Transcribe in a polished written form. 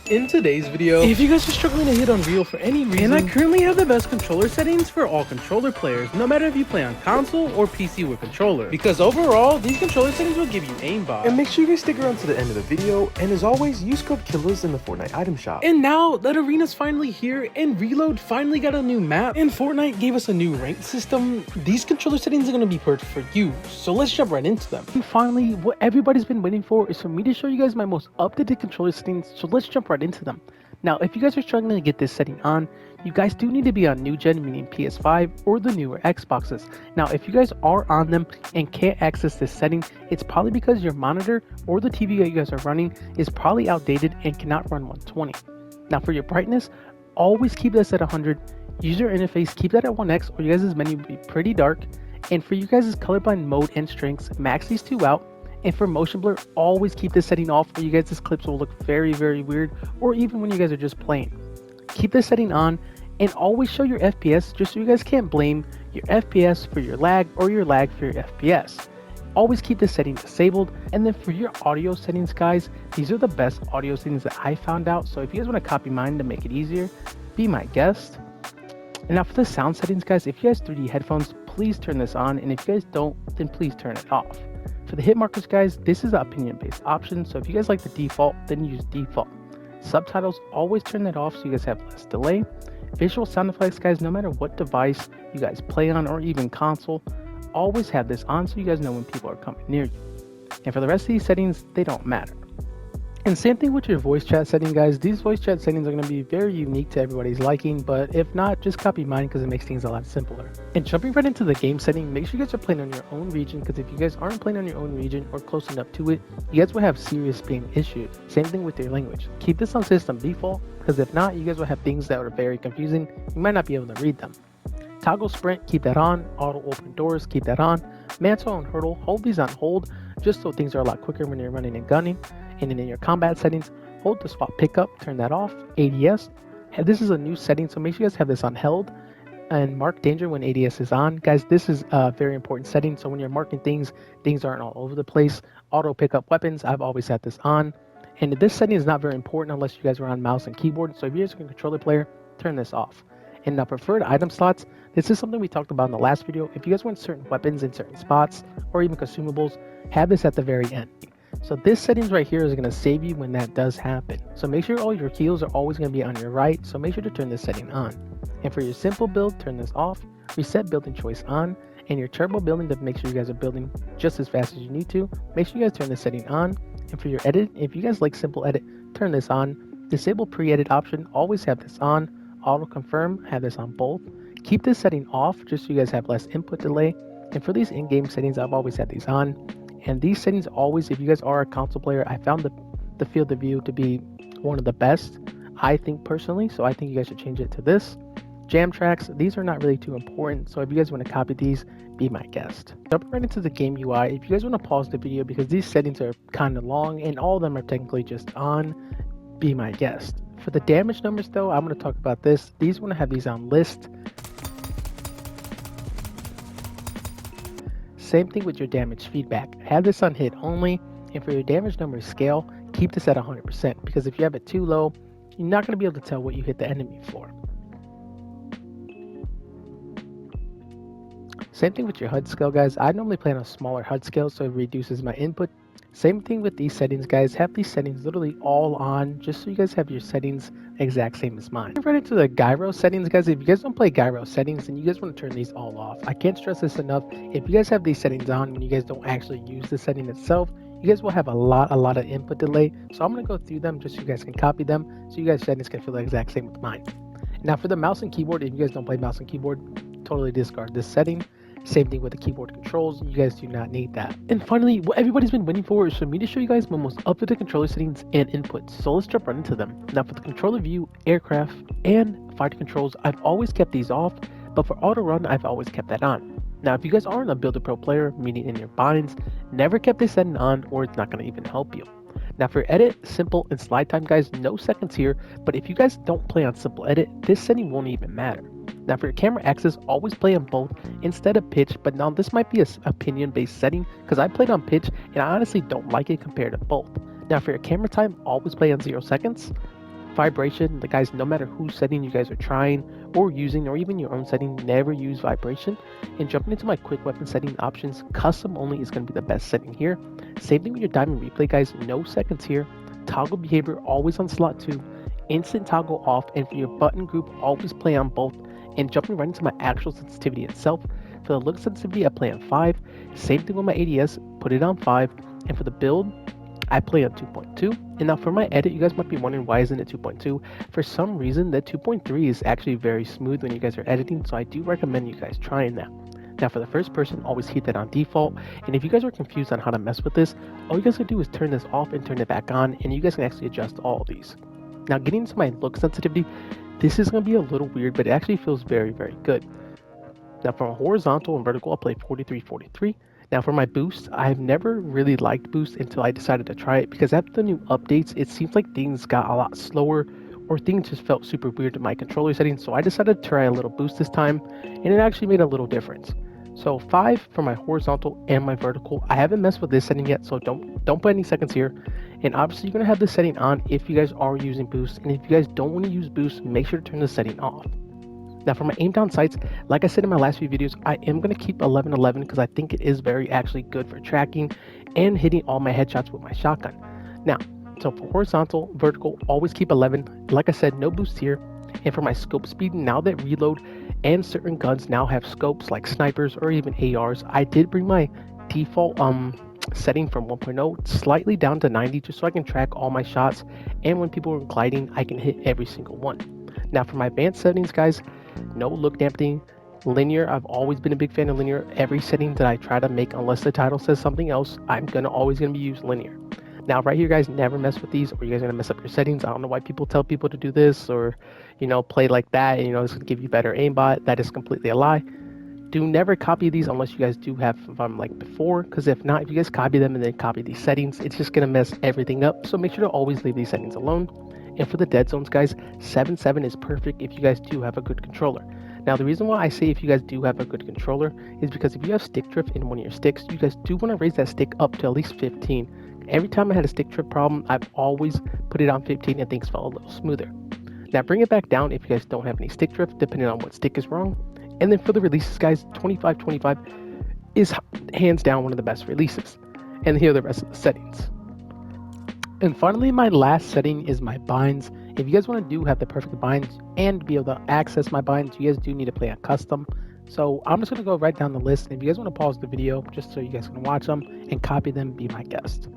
In today's video, if you guys are struggling to hit Unreal for any reason, I currently have the best controller settings for all controller players, no matter if you play on console or PC with controller. Because overall, these controller settings will give you aimbot. And make sure you guys stick around to the end of the video, and as always, use code KILLERS in the Fortnite item shop. And now that Arena's finally here, and Reload finally got a new map, and Fortnite gave us a new rank system, these controller settings are going to be perfect for you. So let's jump right into them. And finally, what everybody's been waiting for is for me to show you guys my most up-to-date controller settings, so let's jump right into them. Now, if you guys are struggling to get this setting on, you guys do need to be on new gen, meaning PS5 or the newer Xboxes. Now, if you guys are on them and can't access this setting, it's probably because your monitor or the TV that you guys are running is probably outdated and cannot run 120. Now, for your brightness, always keep this at 100. User interface, keep that at 1x or you guys' menu will be pretty dark. And for you guys' colorblind mode and strengths, max these two out. And for motion blur, always keep this setting off or you guys' clips will look very, very weird, or even when you guys are just playing. Keep this setting on and always show your FPS just so you guys can't blame your FPS for your lag or your lag for your FPS. Always keep this setting disabled. And then for your audio settings, guys, these are the best audio settings that I found out. So if you guys want to copy mine to make it easier, be my guest. And now for the sound settings, guys, if you guys 3D headphones, please turn this on. And if you guys don't, then please turn it off. For the hit markers, guys, this is an opinion-based option, so if you guys like the default, then use default. Subtitles, always turn that off so you guys have less delay. Visual sound effects, guys, no matter what device you guys play on or even console, always have this on so you guys know when people are coming near you. And for the rest of these settings, they don't matter. And same thing with your voice chat setting, guys. These voice chat settings are going to be very unique to everybody's liking, but if not, just copy mine because it makes things a lot simpler. And jumping right into the game setting, make sure you guys are playing on your own region, because if you guys aren't playing on your own region or close enough to it, you guys will have serious ping issues. Same thing with your language. Keep this on system default, because if not, you guys will have things that are very confusing. You might not be able to read them. Toggle sprint, keep that on. Auto open doors, keep that on. Mantle and hurdle, hold these on hold, just so things are a lot quicker when you're running and gunning. And then in your combat settings, hold the spot pickup, turn that off. ADS, this is a new setting, so make sure you guys have this on held. And mark danger when ADS is on. Guys, this is a very important setting, so when you're marking things, things aren't all over the place. Auto pickup weapons, I've always had this on. And this setting is not very important unless you guys are on mouse and keyboard, so if you're just a controller player, turn this off. And now preferred item slots, this is something we talked about in the last video. If you guys want certain weapons in certain spots, or even consumables, have this at the very end. So this settings right here is going to save you when that does happen. So make sure all your heals are always going to be on your right. So make sure to turn this setting on. And for your simple build, turn this off. Reset building choice on. And your turbo building to make sure you guys are building just as fast as you need to. Make sure you guys turn this setting on. And for your edit, if you guys like simple edit, turn this on. Disable pre-edit option, always have this on. Auto confirm, have this on both. Keep this setting off just so you guys have less input delay. And for these in-game settings, I've always had these on. And these settings always, if you guys are a console player, I found the field of view to be one of the best, I think personally. So I think you guys should change it to this. Jam tracks, these are not really too important. So if you guys want to copy these, be my guest. Jumping right into the game UI, if you guys want to pause the video because these settings are kind of long and all of them are technically just on, be my guest. For the damage numbers though, I'm going to talk about this. These want to have these on list. Same thing with your damage feedback. Have this on hit only, and for your damage number scale, keep this at 100% because if you have it too low, you're not going to be able to tell what you hit the enemy for. Same thing with your HUD scale, guys. I normally play on a smaller HUD scale, so it reduces my input. Same thing with these settings, guys. Have these settings literally all on, just so you guys have your settings exact same as mine. Right into the gyro settings, guys. If you guys don't play gyro settings, then you guys want to turn these all off. I can't stress this enough. If you guys have these settings on when you guys don't actually use the setting itself, you guys will have a lot of input delay. So I'm going to go through them just so you guys can copy them, so you guys' settings can feel the exact same with mine. Now for the mouse and keyboard, if you guys don't play mouse and keyboard, totally discard this setting. Same thing with the keyboard controls, you guys do not need that. And finally, what everybody's been waiting for is for me to show you guys my most up-to-date controller settings and inputs. So let's jump right into them. Now for the controller view, aircraft, and fighter controls, I've always kept these off, but for auto run, I've always kept that on. Now if you guys aren't a Builder Pro player, meaning in your binds, never kept this setting on or it's not going to even help you. Now for edit, simple, and slide time, guys, no seconds here, but if you guys don't play on simple edit, this setting won't even matter. Now for your camera access, always play on both instead of pitch, but now this might be an opinion-based setting because I played on pitch and I honestly don't like it compared to both. Now for your camera time, always play on 0 seconds. vibration, the guys, no matter whose setting you guys are trying or using, or even your own setting, never use vibration. And jumping into my quick weapon setting options, custom only is going to be the best setting here. Same thing with your diamond replay, guys, no seconds here. Toggle behavior always on slot 2, instant toggle off, and for your button group, always play on both. And jumping right into my actual sensitivity itself, for the look sensitivity, I play on 5. Same thing with my ADS, put it on 5. And for the build, I play on 2.2. And now for my edit, you guys might be wondering why isn't it 2.2? For some reason, the 2.3 is actually very smooth when you guys are editing, so I do recommend you guys trying that. Now for the first person, always keep that on default. And if you guys are confused on how to mess with this, all you guys can do is turn this off and turn it back on, and you guys can actually adjust all of these. Now getting into my look sensitivity, this is going to be a little weird, but it actually feels very, very good. Now from horizontal and vertical, I'll play 43, 43. Now for my boost, I've never really liked boost until I decided to try it, because after the new updates, it seems like things got a lot slower, or things just felt super weird in my controller settings, so I decided to try a little boost this time, and it actually made a little difference. So 5 for my horizontal and my vertical. I haven't messed with this setting yet, so don't put any seconds here. And obviously you're going to have this setting on if you guys are using boost, and if you guys don't want to use boost, make sure to turn the setting off. Now for my aim down sights, like I said in my last few videos, I am going to keep 11-11 because I think it is very actually good for tracking and hitting all my headshots with my shotgun. Now, so for horizontal, vertical, always keep 11. Like I said, no boost here. And for my scope speed, now that reload and certain guns now have scopes like snipers or even ARs, I did bring my default setting from 1.0 slightly down to 90 just so I can track all my shots, and when people are gliding, I can hit every single one. Now for my advanced settings, guys, no look dampening, linear. I've always been a big fan of linear. Every setting that I try to make, unless the title says something else, I'm always gonna be use linear. Now right here, guys, never mess with these or you guys are gonna mess up your settings. I don't know why people tell people to do this or, you know, play like that, and, you know, it's gonna give you better aimbot. That is completely a lie. Do never copy these unless you guys do have them like before, because if not, if you guys copy them and then copy these settings, it's just gonna mess everything up. So make sure to always leave these settings alone. And for the dead zones, guys, 7-7 is perfect if you guys do have a good controller. Now the reason why I say if you guys do have a good controller is because if you have stick drift in one of your sticks, you guys do want to raise that stick up to at least 15. Every time I had a stick drift problem, I've always put it on 15 and things felt a little smoother. Now bring it back down if you guys don't have any stick drift, depending on what stick is wrong. And then for the releases, guys, 25-25 is hands down one of the best releases. And here are the rest of the settings. And finally, my last setting is my binds. If you guys want to have the perfect binds and be able to access my binds, you guys do need to play a custom. So I'm just going to go right down the list. And if you guys want to pause the video just so you guys can watch them and copy them, be my guest.